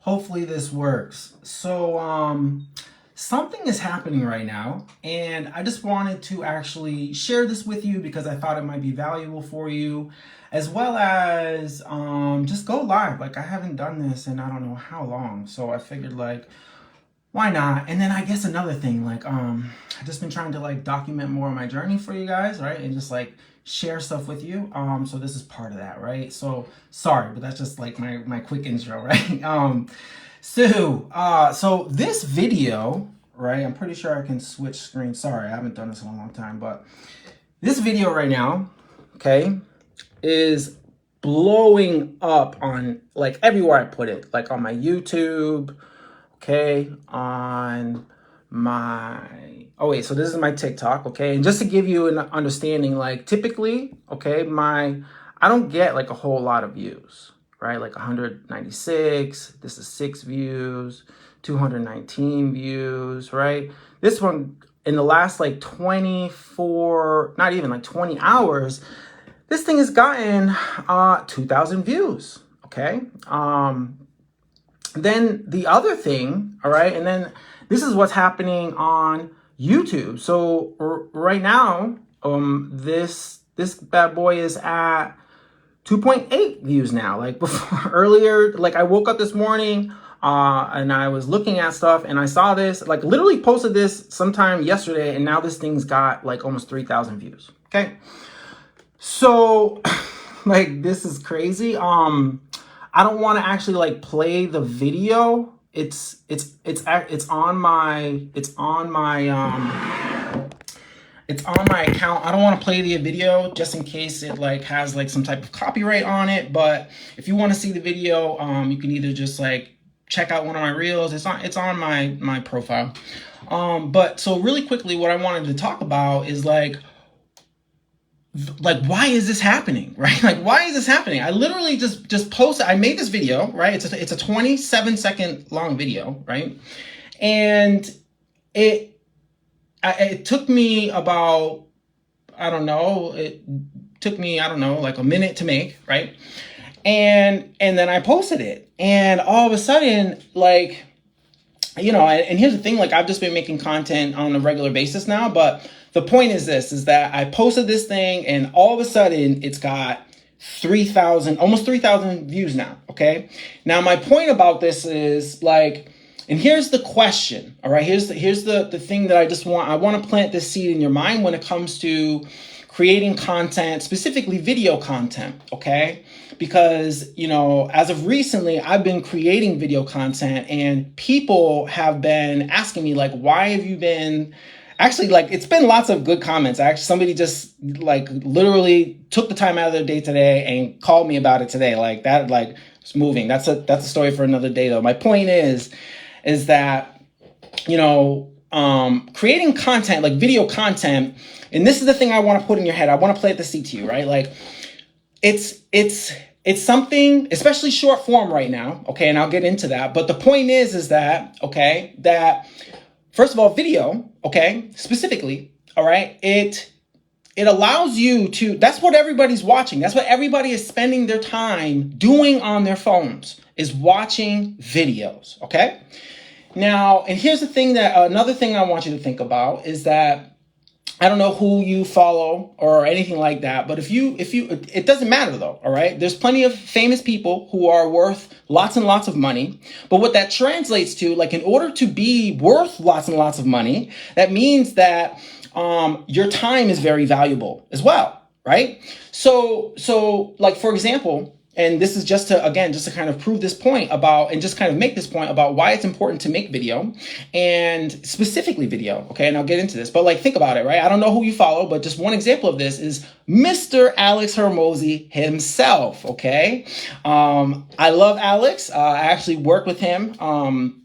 Hopefully this works. Something is happening right now, and I just wanted to actually share this with you because I thought it might be valuable for you, as well as just go live. Like, I haven't done this in I don't know how long, so I figured, like, why not? And then I guess another thing, like, I've just been trying to like document more of my journey for you guys, right? And just like share stuff with you. So this is part of that, right? So sorry, but that's just like my quick intro, right? So this video, right? I'm pretty sure I can switch screens. Sorry, I haven't done this in a long time, but this video right now, okay, is blowing up on like everywhere I put it, like on my YouTube, okay, on my, oh wait, so this is my TikTok, okay, and just to give you an understanding, like typically, okay, I don't get like a whole lot of views, right? Like 196, this is 6 views, 219 views, right? This one in the last like 24, not even like 20 hours, this thing has gotten 2,000 views, okay? Then the other thing, all right, and then this is what's happening on YouTube. So right now, this bad boy is at 2.8 views now. Like before, earlier, like I woke up this morning and I was looking at stuff and I saw this, like literally posted this sometime yesterday, and now this thing's got like almost 3,000 views. Okay, so like this is crazy. I don't want to actually like play the video. It's on my account. I don't want to play the video just in case it like has like some type of copyright on it. But if you want to see the video, you can either just like check out one of my reels. It's on my profile. But so really quickly, what I wanted to talk about is like why is this happening, right? Like, why is this happening? I literally just posted, I made this video, right? It's a 27-second long video, right? And it took me about, it took me, like a minute to make, right? And then I posted it, and all of a sudden, like, and here's the thing, like I've just been making content on a regular basis now, but the point is this, is that I posted this thing and all of a sudden it's got 3,000, almost 3,000 views now, okay? Now my point about this is like, and here's the question, all right? Here's the thing that I want to plant this seed in your mind when it comes to creating content, specifically video content, okay? Because, as of recently, I've been creating video content and people have been asking me like, why have you been, actually, like, it's been lots of good comments. Actually, somebody just like literally took the time out of their day today and called me about it today. Like that, like it's moving. That's a story for another day though. My point is that, creating content, like video content, and this is the thing I want to put in your head. I want to plant the seed to you, right? Like it's something, especially short form right now. Okay. And I'll get into that. But the point is that, okay, that first of all, video, okay, specifically, all right, it allows you to, that's what everybody's watching. That's what everybody is spending their time doing on their phones, is watching videos, okay? Now, and here's the thing that, another thing I want you to think about is that, I don't know who you follow or anything like that, but if you, it doesn't matter though, all right? There's plenty of famous people who are worth lots and lots of money, but what that translates to, like in order to be worth lots and lots of money, that means that your time is very valuable as well, right? So like for example, and this is just to kind of prove this point about, and just kind of make this point about why it's important to make video, and specifically video, okay? And I'll get into this, but like, think about it, right? I don't know who you follow, but just one example of this is Mr. Alex Hormozi himself, okay? I love Alex. I actually worked with him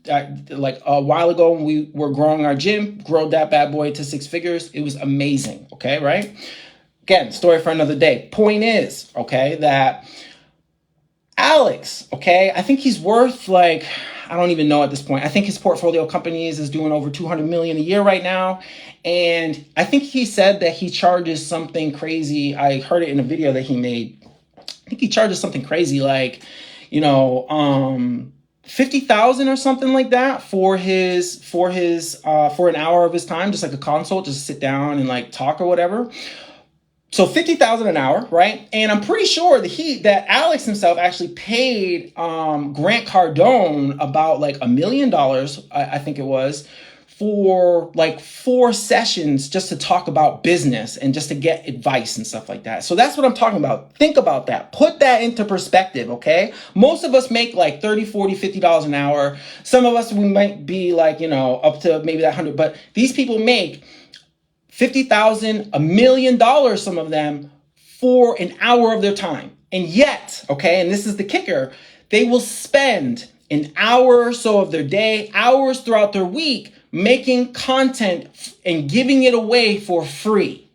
like a while ago when we were growing our gym, grow that bad boy to 6 figures. It was amazing, okay, right? Again, story for another day. Point is, okay, that Alex, okay, I think he's worth like, I don't even know at this point. I think his portfolio companies is doing over 200 million a year right now. And I think he said that he charges something crazy. I heard it in a video that he made. I think he charges something crazy like, 50,000 or something like that for an hour of his time, just like a consult, just sit down and like talk or whatever. So 50,000 an hour, right? And I'm pretty sure that Alex himself actually paid Grant Cardone about like $1 million, I think it was, for like 4 sessions just to talk about business and just to get advice and stuff like that. So that's what I'm talking about. Think about that. Put that into perspective, okay? Most of us make like $30, $40, $50 an hour. Some of us, we might be like, up to maybe that 100, but these people make $50,000, $1 million, some of them, for an hour of their time. And yet, okay, and this is the kicker, they will spend an hour or so of their day, hours throughout their week, making content and giving it away for free.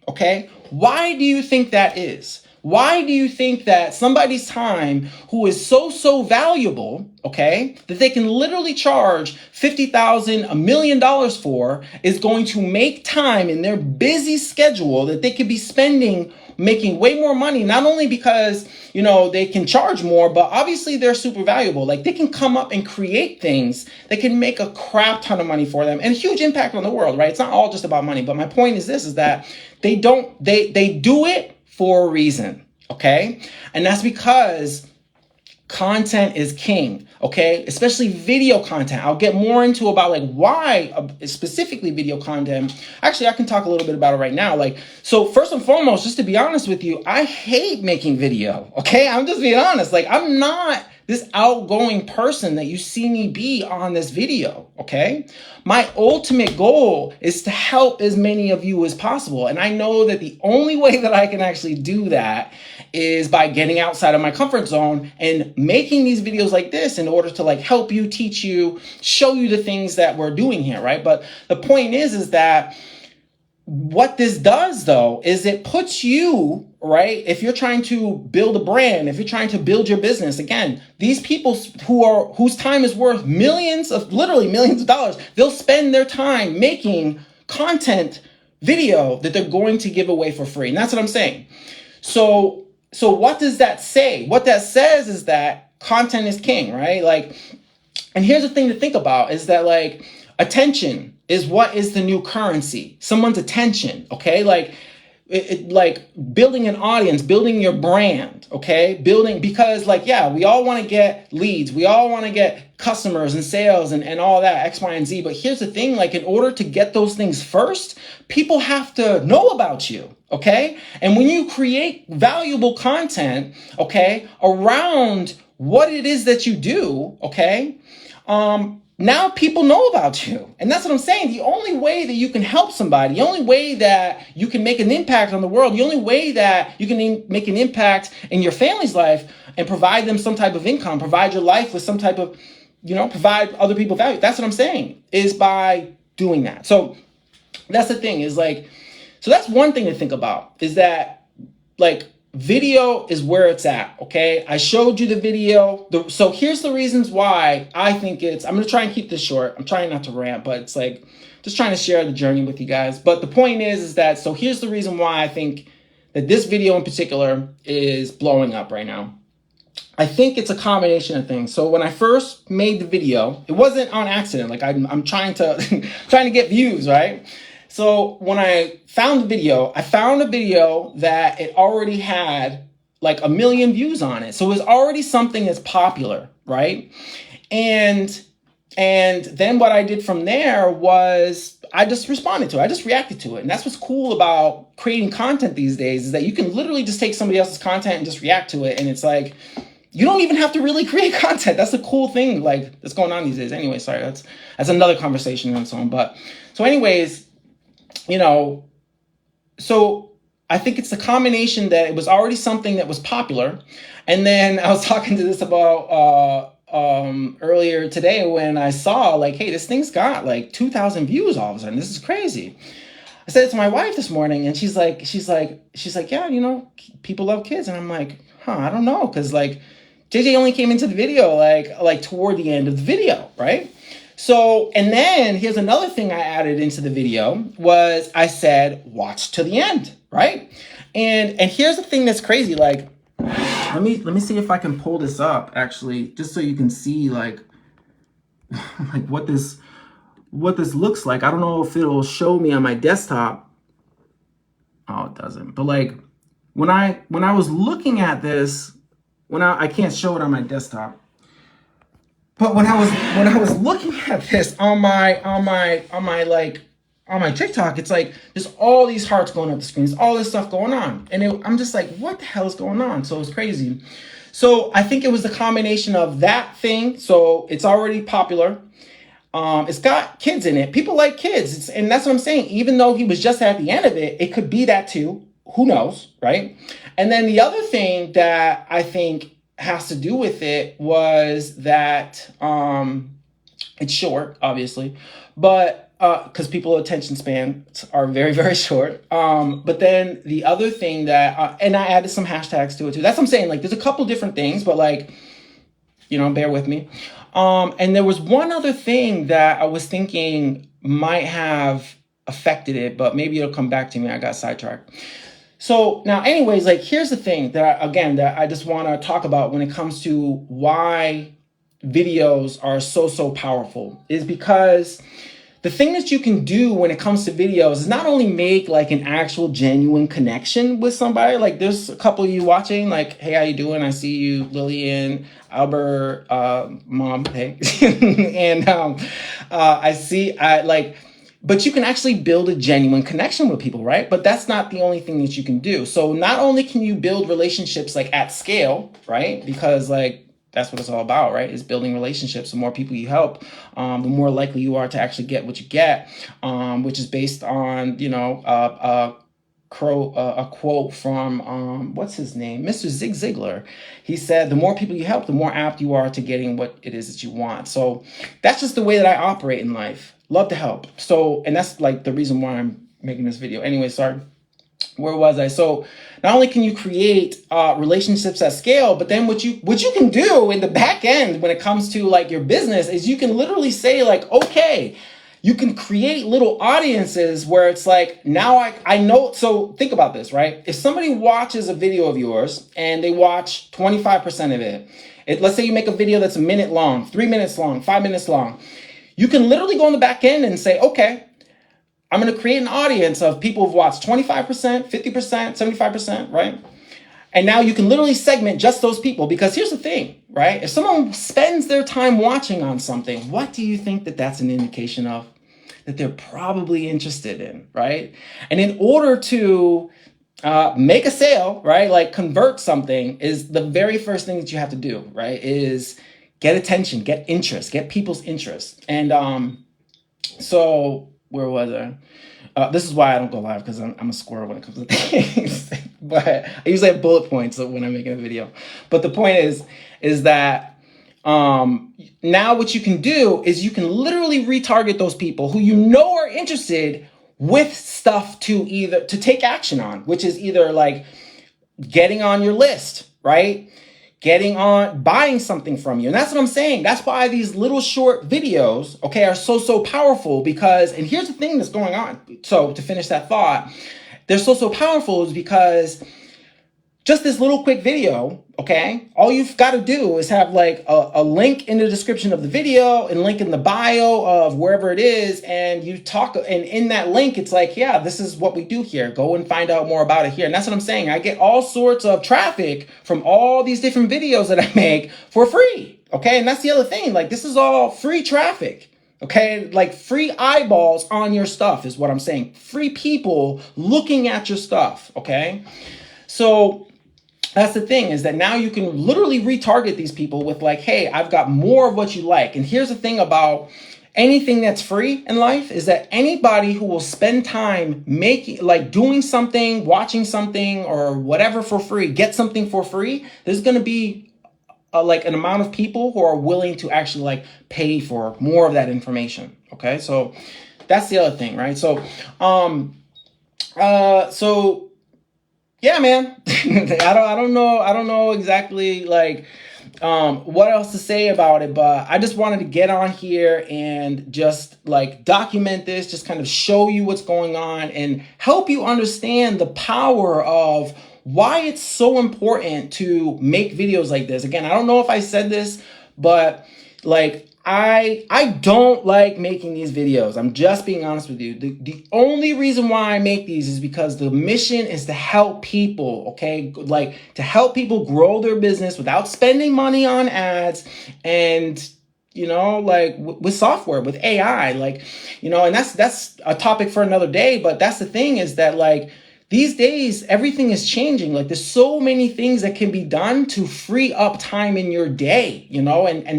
Okay? Why do you think that is? Why do you think that somebody's time who is so valuable, okay, that they can literally charge $50,000, $1 million for, is going to make time in their busy schedule that they could be spending making way more money, not only because, they can charge more, but obviously they're super valuable. Like, they can come up and create things that can make a crap ton of money for them and a huge impact on the world, right? It's not all just about money, but my point is this, is that they do it for a reason, okay? And that's because content is king, okay? Especially video content. I'll get more into about like why specifically video content. Actually, I can talk a little bit about it right now. So first and foremost, just to be honest with you, I hate making video, okay? I'm just being honest. Like, I'm not this outgoing person that you see me be on this video, okay? My ultimate goal is to help as many of you as possible. And I know that the only way that I can actually do that is by getting outside of my comfort zone and making these videos like this in order to like help you, teach you, show you the things that we're doing here, right? But the point is that what this does though, is it puts you, right? If you're trying to build a brand, if you're trying to build your business, again, these people whose time is worth literally millions of dollars, they'll spend their time making content video that they're going to give away for free. And that's what I'm saying. So what does that say? What that says is that content is king, right? Like, and here's the thing to think about is that like attention is what is the new currency. Someone's attention, okay? Like building an audience, building your brand, okay? Because like, yeah, we all want to get leads. We all want to get customers and sales and all that, X, Y, and Z. But here's the thing, like in order to get those things first, people have to know about you, okay? And when you create valuable content, okay, around what it is that you do, okay, now people know about you. And that's what I'm saying. The only way that you can help somebody, the only way that you can make an impact on the world, the only way that you can make an impact in your family's life and provide them some type of income, provide your life with some type of, provide other people value. That's what I'm saying, is by doing that. So that's the thing, is like, so that's one thing to think about, is that like video is where it's at, okay? I showed you the video. So here's the reasons why I think I'm going to try and keep this short. I'm trying not to rant, but it's like just trying to share the journey with you guys. But the point is that, so here's the reason why I think that this video in particular is blowing up right now. I think it's a combination of things. So when I first made the video, it wasn't on accident. Like I'm trying to trying to get views, right? So when I found the video, I found a video that it already had like 1 million views on it. So it was already something that's popular, right? And then what I did from there was I just responded to it. I just reacted to it. And that's what's cool about creating content these days, is that you can literally just take somebody else's content and just react to it. And it's like, you don't even have to really create content. That's a cool thing like that's going on these days. Anyway, sorry, that's another conversation on its own. But so anyways, so I think it's the combination that it was already something that was popular. And then I was talking to this about earlier today when I saw like, hey, this thing's got like 2,000 views all of a sudden. This is crazy. I said it to my wife this morning, and she's like, yeah, people love kids. And I'm like, I don't know. Cause like JJ only came into the video like toward the end of the video, right? So, and then here's another thing I added into the video was I said, watch to the end, right? And here's the thing that's crazy. Like, let me see if I can pull this up actually, just so you can see like like what this looks like. I don't know if it'll show me on my desktop. Oh, it doesn't. But like when I was looking at this, I can't show it on my desktop. But when I was looking at this on my TikTok, it's like there's all these hearts going up the screen, there's all this stuff going on, and I'm just like, what the hell is going on? So it's crazy. So I think it was the combination of that thing. So it's already popular. It's got kids in it. People like kids, and that's what I'm saying. Even though he was just at the end of it, it could be that too. Who knows, right? And then the other thing that I think has to do with it was that it's short, obviously, but because people attention spans are very, very short. But then the other thing that, and I added some hashtags to it too. That's what I'm saying. Like, there's a couple different things, but like, bear with me. And there was one other thing that I was thinking might have affected it, but maybe it'll come back to me. I got sidetracked. So now, anyways, like, here's the thing that I just want to talk about when it comes to why videos are so powerful is because the thing that you can do when it comes to videos is not only make like an actual genuine connection with somebody. Like, there's a couple of you watching, like, hey, how you doing? I see you, Lillian, Albert, mom, hey. And but you can actually build a genuine connection with people, right? But that's not the only thing that you can do. So not only can you build relationships like at scale, right? Because like that's what it's all about, right? Is building relationships. The more people you help, the more likely you are to actually get what you get, which is based on, a quote from, what's his name? Mr. Zig Ziglar. He said, the more people you help, the more apt you are to getting what it is that you want. So that's just the way that I operate in life. Love to help. So, and that's like the reason why I'm making this video. Anyway, sorry. Where was I? So not only can you create relationships at scale, but then what you can do in the back end when it comes to like your business is you can literally say like, okay, you can create little audiences where it's like, now I know. So think about this, right? If somebody watches a video of yours and they watch 25% of it, let's say you make a video that's a minute long, 3 minutes long, 5 minutes long. You can literally go on the back end and say, okay, I'm going to create an audience of people who've watched 25%, 50%, 75%, right? And now you can literally segment just those people, because here's the thing, right? If someone spends their time watching on something, what do you think that that's an indication of? That they're probably interested in, right? And in order to make a sale, right? Like convert something is the very first thing that you have to do, right? Is get attention, get interest, get people's interest. And so where was I? This is why I don't go live, because I'm a squirrel when it comes to things. But I usually have bullet points when I'm making a video. But the point is that now what you can do is you can literally retarget those people who you know are interested with stuff to take action on, which is either like getting on your list, right? Buying something from you. And that's what I'm saying. That's why these little short videos, okay, are so powerful, because, and here's the thing that's going on. So to finish that thought, they're so powerful is because just this little quick video, okay, all you've got to do is have like a link in the description of the video and link in the bio of wherever it is. And you talk, and in that link, it's like, yeah, this is what we do here. Go and find out more about it here. And that's what I'm saying. I get all sorts of traffic from all these different videos that I make for free. Okay. And that's the other thing. Like, this is all free traffic. Okay. Like free eyeballs on your stuff is what I'm saying. Free people looking at your stuff. Okay. So that's the thing, is that now you can literally retarget these people with like, hey, I've got more of what you like. And here's the thing about anything that's free in life is that anybody who will spend time doing something, watching something or whatever for free, get something for free, there's going to be an amount of people who are willing to actually like pay for more of that information. Okay. So that's the other thing, right? So, yeah, man. I don't know exactly like what else to say about it, but I just wanted to get on here and just like document this, just kind of show you what's going on and help you understand the power of why it's so important to make videos like this. Again, I don't know if I said this, but like I don't like making these videos. I'm just being honest with you. The only reason why I make these is because the mission is to help people, okay? Like to help people grow their business without spending money on ads and like with software, with AI, like, and that's a topic for another day. But that's the thing is that like these days, everything is changing. Like there's so many things that can be done to free up time in your day, and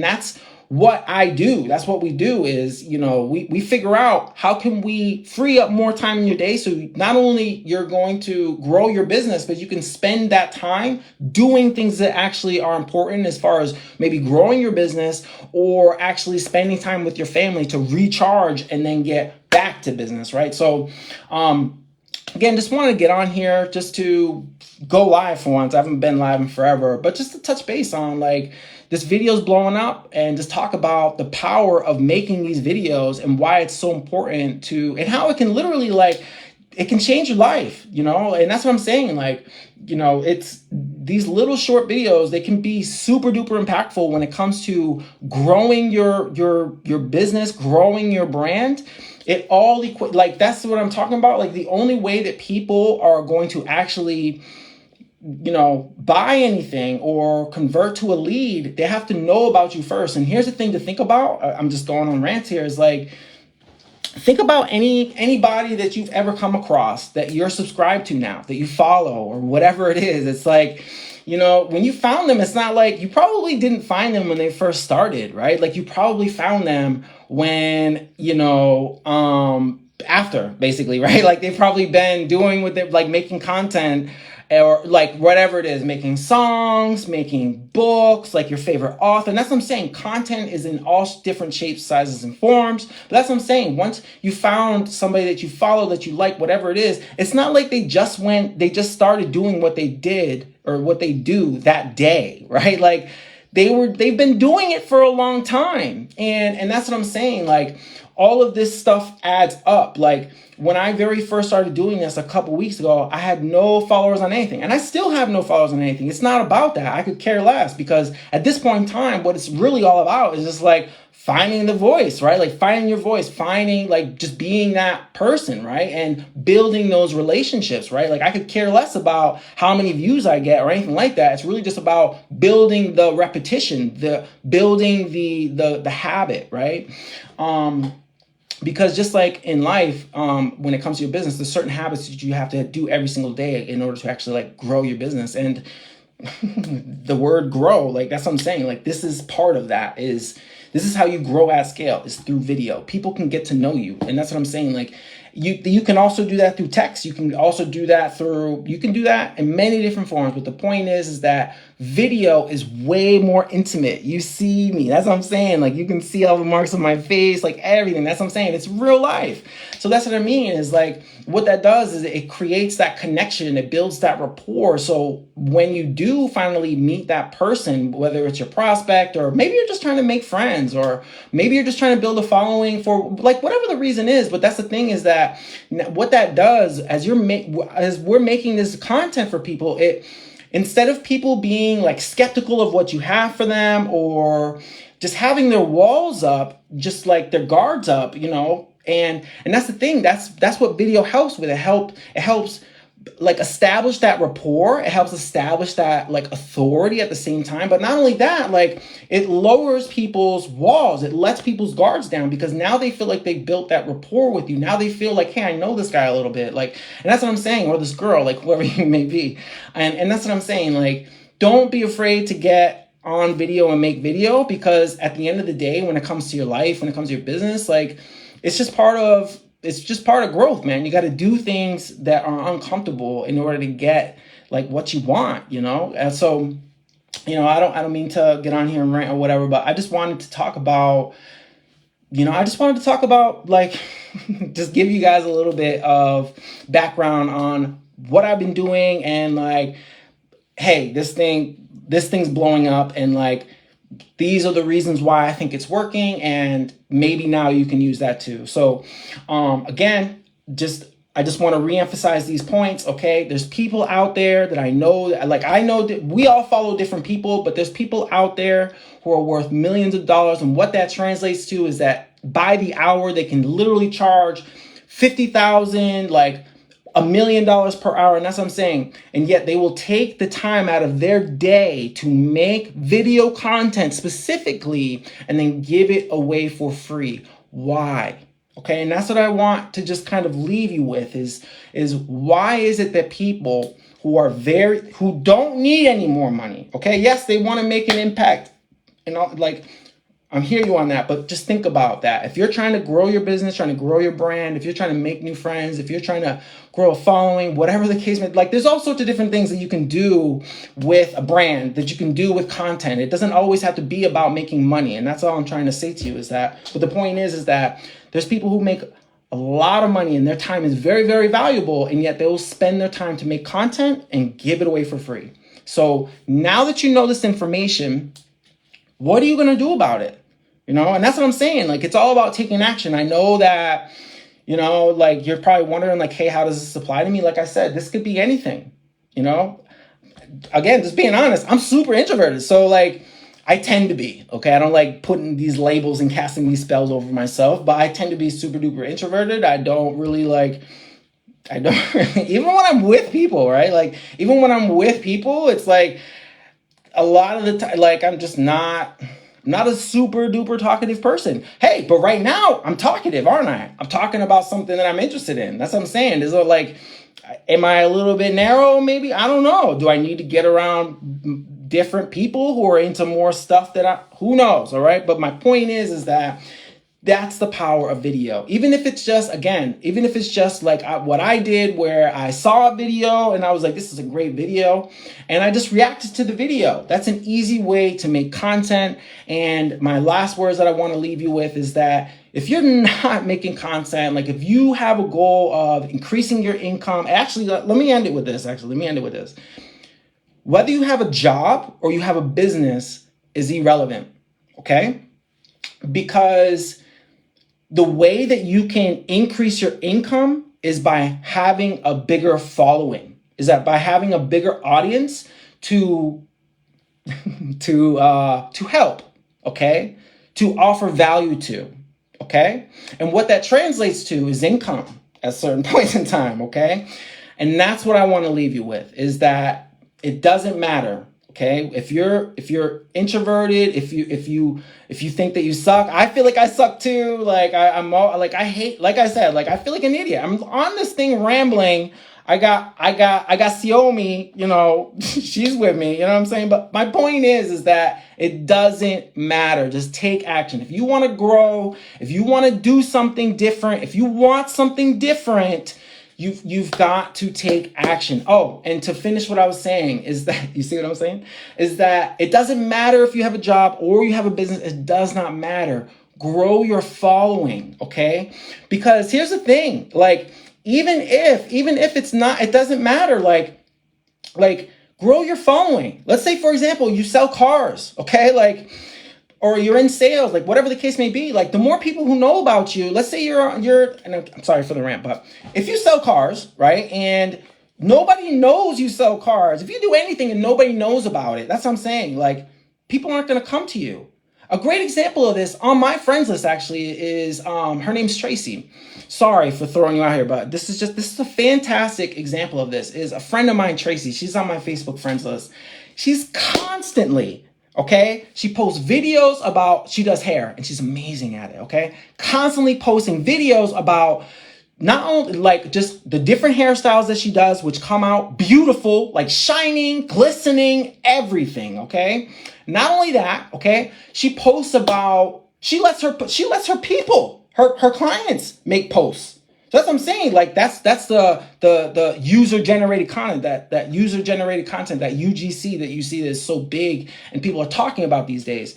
that's what I do. That's what we do is, we figure out how can we free up more time in your day. So not only you're going to grow your business, but you can spend that time doing things that actually are important as far as maybe growing your business or actually spending time with your family to recharge and then get back to business, right? So, again, just wanted to get on here just to go live for once. I haven't been live in forever, but just to touch base on like this video's blowing up and just talk about the power of making these videos and why it's so important and how it can literally like, it can change your life, and that's what I'm saying. Like, it's these little short videos, they can be super duper impactful when it comes to growing your business, growing your brand. It all like that's what I'm talking about. Like the only way that people are going to actually buy anything or convert to a lead, they have to know about you first. And here's the thing to think about. I'm just going on rants here. Is like, think about anybody that you've ever come across that you're subscribed to now, that you follow or whatever it is. It's like, when you found them, it's not like you probably didn't find them when they first started, right? Like you probably found them when, after basically, right? Like they've probably been doing what they're like making content or like whatever it is, making songs, making books, like your favorite author. And that's what I'm saying. Content is in all different shapes, sizes, and forms. But that's what I'm saying. Once you found somebody that you follow, that you like, whatever it is, it's not like they just started doing what they did or what they do that day, right? Like they've been doing it for a long time. And that's what I'm saying. Like all of this stuff adds up. Like when I very first started doing this a couple weeks ago, I had no followers on anything. And I still have no followers on anything. It's not about that. I could care less because at this point in time, what it's really all about is just like finding the voice, right? Like finding your voice, finding like just being that person, right? And building those relationships, right? Like I could care less about how many views I get or anything like that. It's really just about building the repetition, building the habit, right? Because just like in life, when it comes to your business, there's certain habits that you have to do every single day in order to actually like grow your business. And the word grow, like that's what I'm saying. Like this is part of that. This is how you grow at scale, is through video. People can get to know you. And that's what I'm saying. Like you can also do that through text. You can also do that in many different forms. But the point is that video is way more intimate. You see me. That's what I'm saying. Like you can see all the marks on my face, like everything. That's what I'm saying. It's real life. So that's what I mean is like what that does is it creates that connection. It builds that rapport. So when you do finally meet that person, whether it's your prospect or maybe you're just trying to make friends or maybe you're just trying to build a following for like whatever the reason is. But that's the thing is that what that does as we're making this content for people, instead of people being like skeptical of what you have for them or just having their walls up, just like their guards up, and that's the thing. That's what video helps with. It helps like establish that rapport. It helps establish that like authority at the same time. But not only that, like it lowers people's walls. It lets people's guards down because now they feel like they built that rapport with you. Now they feel like, hey, I know this guy a little bit. Like, and that's what I'm saying, or this girl, like whoever you may be. And that's what I'm saying. Like, don't be afraid to get on video and make video because at the end of the day, when it comes to your life, when it comes to your business, like it's just part of growth, man. You got to do things that are uncomfortable in order to get like what you want, And so, I don't mean to get on here and rant or whatever, but I just wanted to talk about, like, just give you guys a little bit of background on what I've been doing and like, hey, this thing's blowing up and like, these are the reasons why I think it's working, and maybe now you can use that too. So, again, just I just want to reemphasize these points, okay? There's people out there that I know, like I know that we all follow different people, but there's people out there who are worth millions of dollars. And what that translates to is that by the hour, they can literally charge 50,000, like $1 million per hour. And that's what I'm saying. And yet they will take the time out of their day to make video content specifically and then give it away for free. Why? Okay, and that's what I want to just kind of leave you with is why is it that people who don't need any more money, okay, yes, they want to make an impact and all, like, I'm hear you on that, but just think about that. If you're trying to grow your business, trying to grow your brand, if you're trying to make new friends, if you're trying to grow a following, whatever the case may be, like there's all sorts of different things that you can do with a brand, that you can do with content. It doesn't always have to be about making money. And that's all I'm trying to say to you is that, but the point is that there's people who make a lot of money and their time is very, very valuable. And yet they will spend their time to make content and give it away for free. So now that you know this information, what are you going to do about it? You know, and that's what I'm saying. Like, it's all about taking action. I know that, you know, like you're probably wondering like, hey, how does this apply to me? Like I said, this could be anything, you know, again, just being honest, I'm super introverted. So like, I tend to be, okay. I don't like putting these labels and casting these spells over myself, but I tend to be super duper introverted. I don't really, even when I'm with people, right? Like, even when I'm with people, it's like a lot of the time, like, I'm just not a super duper talkative person. Hey, but right now I'm talkative, aren't I? I'm talking about something that I'm interested in. That's what I'm saying. Is it like, am I a little bit narrow? Maybe, I don't know. Do I need to get around different people who are into more stuff who knows? All right. But my point is that that's the power of video. Even if it's just, like what I did, where I saw a video and I was like, this is a great video, and I just reacted to the video. That's an easy way to make content. And my last words that I want to leave you with is that if you're not making content, like if you have a goal of increasing your income, actually, let me end it with this. Whether you have a job or you have a business is irrelevant, okay? Because the way that you can increase your income is by having a bigger following, is that by having a bigger audience to help, okay? To offer value to, okay? And what that translates to is income at certain points in time, okay? And that's what I want to leave you with, is that it doesn't matter. Okay, if you're introverted, if you think that you suck, I feel like I suck too. Like I hate, like I said, like I feel like an idiot. I'm on this thing rambling. I got Xiaomi, you know, she's with me, you know what I'm saying? But my point is that it doesn't matter. Just take action. If you want to grow, if you want to do something different, if you want something different, you've got to take action. Oh, and to finish what I was saying is that, you see what I'm saying? Is that it doesn't matter if you have a job or you have a business. It does not matter. Grow your following, okay? Because here's the thing, like, even if it's not, it doesn't matter. Like grow your following. Let's say, for example, you sell cars, okay? Like, or you're in sales, like whatever the case may be, like the more people who know about you, let's say you're, and I'm sorry for the rant, but if you sell cars, right? And nobody knows you sell cars. If you do anything and nobody knows about it, that's what I'm saying. Like, people aren't going to come to you. A great example of this on my friends list actually is, her name's Tracy. Sorry for throwing you out here, but this is a fantastic example of this. Is a friend of mine, Tracy. She's on my Facebook friends list. She's constantly, okay, she posts videos about, she does hair and she's amazing at it, okay? Constantly posting videos about not only like just the different hairstyles that she does, which come out beautiful, like shining, glistening, everything, okay? Not only that, okay, she posts about, she lets her people, her clients make posts. So that's what I'm saying. Like that's the user generated content, that user generated content, that UGC that you see that is so big and people are talking about these days.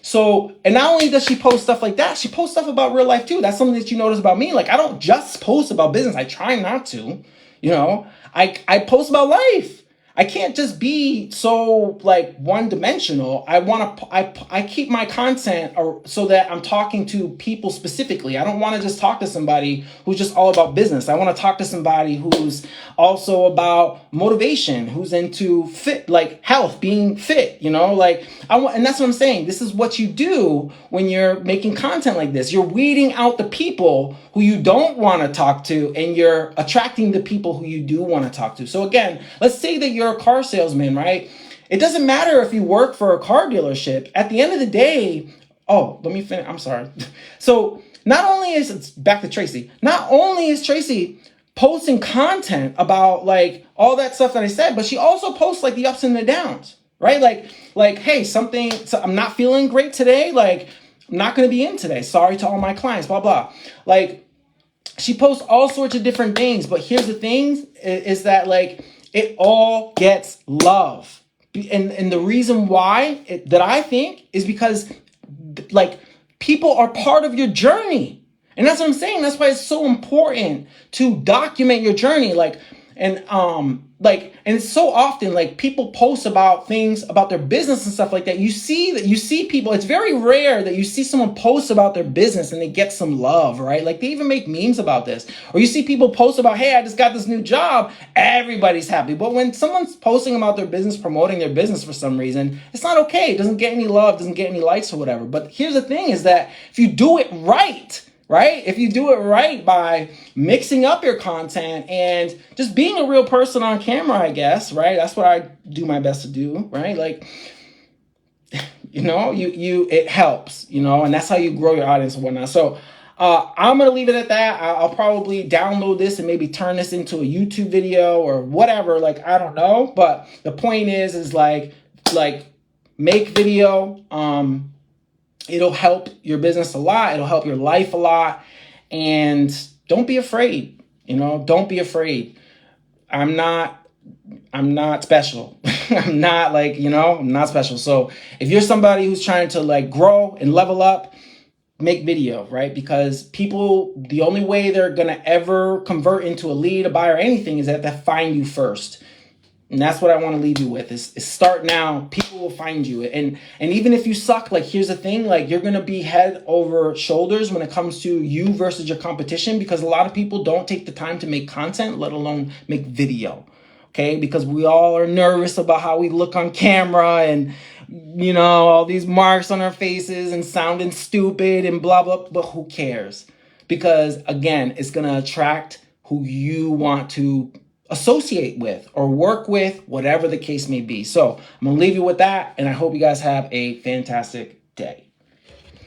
So, and not only does she post stuff like that, she posts stuff about real life too. That's something that you notice about me. Like, I don't just post about business. I try not to, you know, I post about life. I can't just be so like one dimensional. I keep my content so that I'm talking to people specifically. I don't want to just talk to somebody who's just all about business. I want to talk to somebody who's also about motivation, who's into fit, like health, being fit, like and that's what I'm saying. This is what you do when you're making content like this. You're weeding out the people who you don't want to talk to, and you're attracting the people who you do want to talk to. So again, let's say that you're a car salesman, right? It doesn't matter if you work for a car dealership. At the end of the day, let me finish. I'm sorry. So not only it's back to Tracy, not only is Tracy posting content about like all that stuff that I said, but she also posts like the ups and the downs, right? Like, hey, so I'm not feeling great today. Like, I'm not going to be in today. Sorry to all my clients, blah, blah. Like, she posts all sorts of different things, but here's the thing is that like it all gets love. And the reason why that I think is because like people are part of your journey. And that's what I'm saying. That's why it's so important to document your journey. And it's so often like people post about things about their business and stuff like that. You see people, it's very rare that you see someone post about their business and they get some love, right? Like they even make memes about this. Or you see people post about, hey, I just got this new job. Everybody's happy. But when someone's posting about their business, promoting their business for some reason, it's not okay. It doesn't get any love, doesn't get any likes or whatever. But here's the thing is that if you do it right, if you do it right by mixing up your content and just being a real person on camera, I guess, right? That's what I do my best to do, right? Like, it helps, and that's how you grow your audience and whatnot. So I'm going to leave it at that. I'll probably download this and maybe turn this into a YouTube video or whatever. Like, I don't know. But the point is like make video. It'll help your business a lot. It'll help your life a lot. And don't be afraid. Don't be afraid. I'm not special. I'm not I'm not special. So if you're somebody who's trying to like grow and level up, make video, right? Because people, the only way they're going to ever convert into a lead, a buyer, anything is that they find you first. And that's what I want to leave you with is start now. People will find you. And even if you suck, like here's the thing, like you're going to be head over shoulders when it comes to you versus your competition, because a lot of people don't take the time to make content, let alone make video. Okay. Because we all are nervous about how we look on camera and, all these marks on our faces and sounding stupid and blah, blah, but who cares? Because again, it's going to attract who you want to associate with or work with, whatever the case may be. So I'm going to leave you with that. And I hope you guys have a fantastic day.